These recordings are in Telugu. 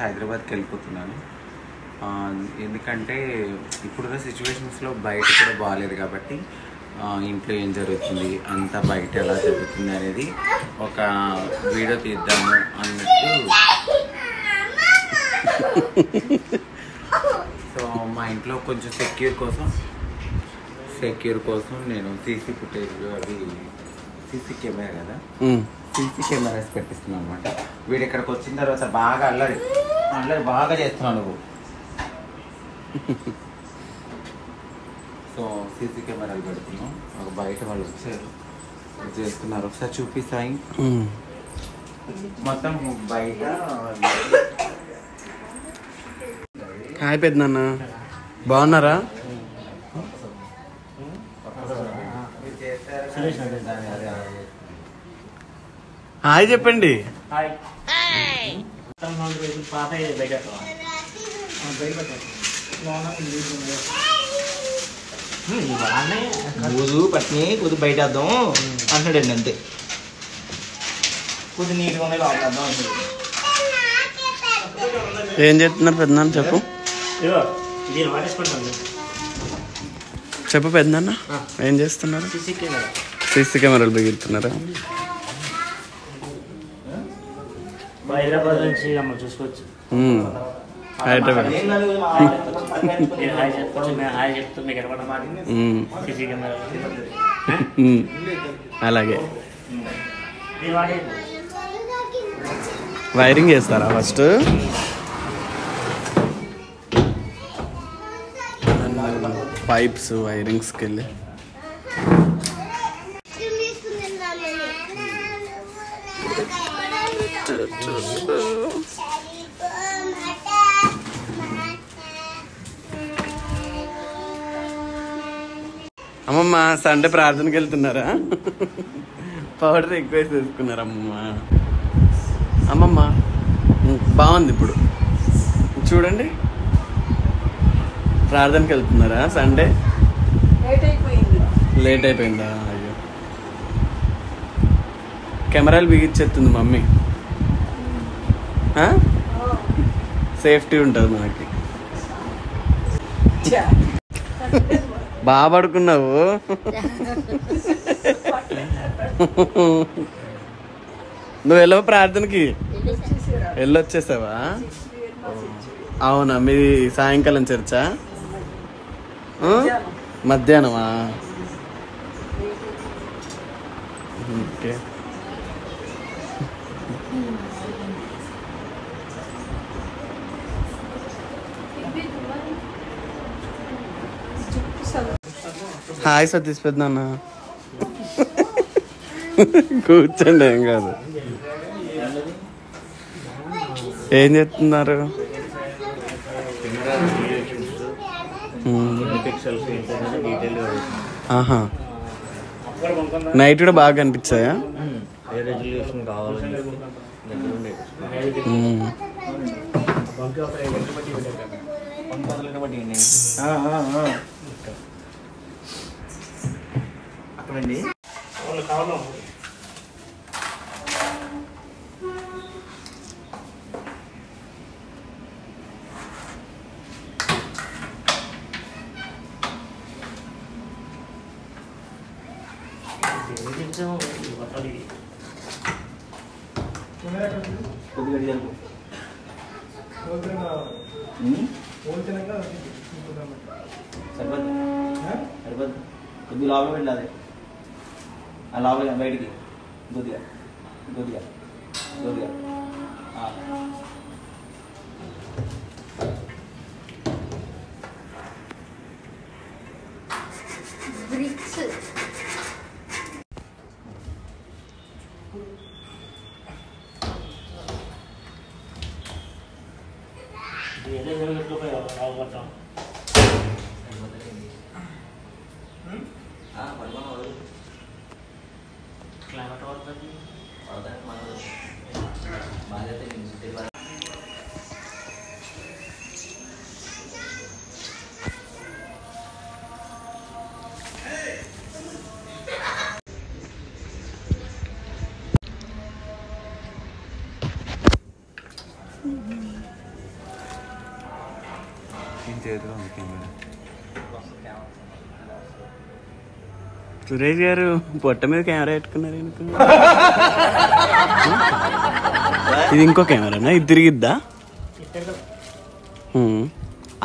హైదరాబాద్కి వెళ్ళిపోతున్నాను. ఎందుకంటే ఇప్పుడున్న సిచ్యువేషన్స్లో బయట కూడా బాగాలేదు కాబట్టి ఇంట్లో ఏం జరుగుతుంది, అంతా బయట ఎలా జరుగుతుంది అనేది ఒక వీడియో తీద్దాము అన్నట్టు. సో మా ఇంట్లో కొంచెం సెక్యూర్ కోసం నేను సీసీ ఫుటేజ్ అవి సీసీ కెమెరా కదా, సీసీ కెమెరాస్ పెట్టిస్తున్నాను అనమాట. వీడు ఇక్కడికి వచ్చిన తర్వాత బాగా అల్లరి బాగా చేస్తున్నావు నువ్వు. సో సీసీ కెమెరాలు పెడుతున్నాం. ఒక బయట వాళ్ళు వచ్చారు చేస్తున్నారు, ఒకసారి చూపిస్తాయి. మొత్తం బయట. హాయ్ పెద్దనాన్న, బాగున్నారా? హాయ్ చెప్పండి. రోజు పట్టిని కొద్ది బయట వేద్దాం అంటున్నాడండి, అంతే. కొద్ది నీట్గా ఉన్నాయి లోపలేద్దాం అంటున్నాడు. ఏం చేస్తున్నారు పెద్దనాన్న చెప్పు. చెప్పు పెద్దనాన్న, ఏం చేస్తున్నారు? సీసీ కెమెరాలు బిగుతున్నారా? హైదరాబాద్ నుంచి చూసుకోవచ్చు. హైదరాబాద్ అలాగే వైరింగ్ చేస్తారా ఫస్ట్? పైప్స్ వైరింగ్స్కి వెళ్ళి అమ్మమ్మ సండే ప్రార్థనకి వెళ్తున్నారా? పౌడర్ ఎక్కువ వేసి వేసుకున్నారు అమ్మమ్మ. బాగుంది ఇప్పుడు చూడండి. ప్రార్థనకి వెళ్తున్నారా సండే? లేట్ అయిపోయిందా? అయ్యో, కెమెరాలు బిగించేస్తుంది మమ్మీ. సేఫ్టీ ఉంటుంది మనకి. బాగా పడుకున్నావు. నువ్వు వెళ్ళవు ప్రార్థనకి? వెళ్ళొచ్చేసావా? అవునా, మీది సాయంకాలం చర్చా? మధ్యాహ్నమా? ఓకే. హాయ్ సతీష్ పెద్దనాన్న, కూర్చోండి, ఏం కాదు. ఏం చేస్తున్నారు? ఆహా, నైట్ కూడా బాగా కనిపించాయా? అక్కడండి కొద్ది లోపల వెళ్ళాలి, ఆ లోపల బయటికి కొద్దిగా కొద్దిగా కొద్దిగా. క్లైమేట్ అవుతుంది బాధ్యత చేతిలో ఉంది కెమెరా. సురేష్ గారు పొట్ట మీద కెమెరా పెట్టుకున్నారు ఎందుకు? ఇది ఇంకో కెమెరానా? ఇది తిరిగిద్దా?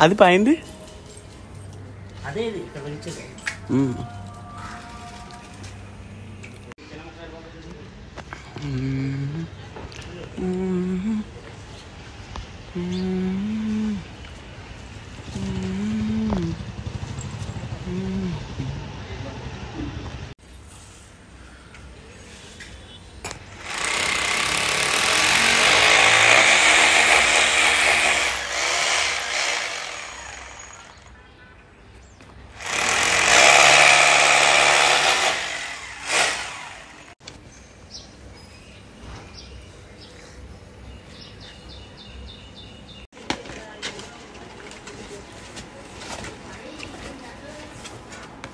అది పైంది అదే ఇది ఇక్కడ వెలిచేది.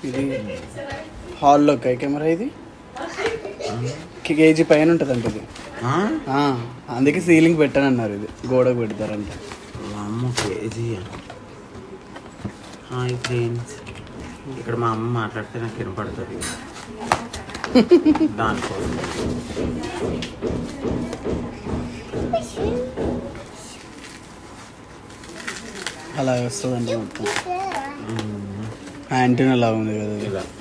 ఇది హాల్లో కెమెరా. ఇది కేజీ పైన ఉంటుంది అంట ఇది. అందుకే సీలింగ్ పెట్టానన్నారు. ఇది గోడకు పెడతారంట. కేజీ. హాయ్ ఫ్రెండ్స్, ఇక్కడ మా అమ్మ మాట్లాడితే నాకు వినపడుతుంది దానికోసం. అలా వస్తుందండి మొత్తం. యాంటీనా అలా ఉంది కదా అది.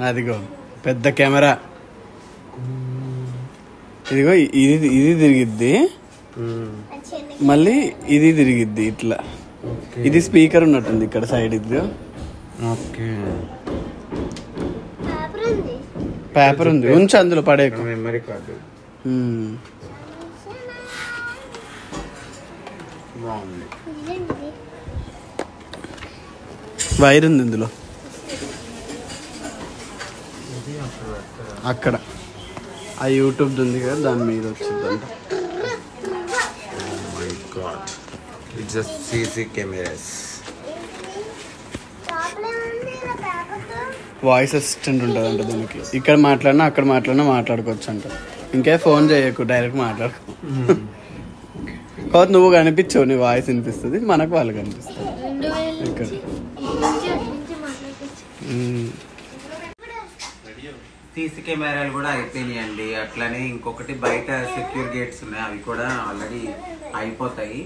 అదిగో పెద్ద కెమెరా. ఇదిగో ఇది తిరిగిద్ది, మళ్ళీ ఇది తిరిగిద్ది ఇట్లా. ఇది స్పీకర్ ఉన్నట్టుంది ఇక్కడ సైడ్. ఇది ఓకే, పేపర్ ఉంది, ఉంచు అందులో పడేకు. మెమరీ కార్డు బాగుంది. వైర్ ఉంది ఇందులో. అక్కడ ఆ యూట్యూబ్ ఉంది కదా, దాని మీద వచ్చిందంట. My God, it's just CC cameras. Voice assistant ఉంటుంది అంట దానికి. ఇక్కడ మాట్లాడినా అక్కడ మాట్లాడినా మాట్లాడుకోవచ్చు అంట. ఇంకే ఫోన్ చేయకు, డైరెక్ట్ మాట్లాడుకో. కాదు నువ్వు కనిపించవు, నీ వాయిస్ వినిపిస్తుంది, మనకు వాళ్ళు కనిపిస్తుంది ఇక్కడ. సీసీ కెమెరాలు కూడా అయిపోయినాయండి. అట్లానే ఇంకొకటి బయట సెక్యూర్ గేట్స్ ఉన్నాయి, అవి కూడా ఆల్రెడీ అయిపోతాయి.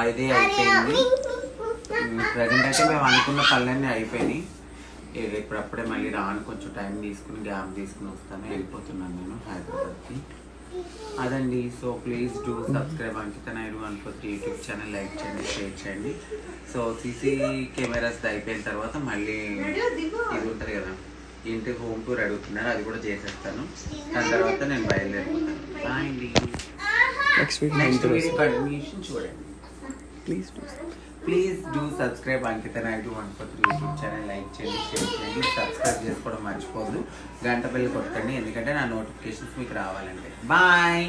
ఇది అయిపోయింది. ప్రజెంట్ అయితే మేము అనుకున్న పనులన్నీ అయిపోయినాయి. ఇప్పుడప్పుడే మళ్ళీ రాను, కొంచెం టైం తీసుకుని గ్యాప్ తీసుకుని వస్తాను. వెళ్ళిపోతున్నాను నేను హైదరాబాద్కి. అదండి. So please do subscribe Ankita Naidu 143 YouTube channel. Like చేయండి, షేర్ చేయండి. సో సీసీ కెమెరాస్ అయిపోయిన తర్వాత మళ్ళీ ఇది ఉంటుంది కదా, ఇంటి హోమ్ టూర్ అడుగుతున్నారు, అది కూడా చేసేస్తాను. దాని తర్వాత నేను బయలుదేరిపోతాను. బాయ్ అండి. నెక్స్ట్ వీడియో కంటిన్యూషన్ చూడండి. Please do subscribe Ankita Naidu 143 YouTube channel. Like చేయండి, షేర్ చేయండి, సబ్స్క్రైబ్ చేసుకోవడం మర్చిపోదు. గంట బెల్ కొట్టండి, ఎందుకంటే నా నోటిఫికేషన్స్ మీకు రావాలంటే. బాయ్.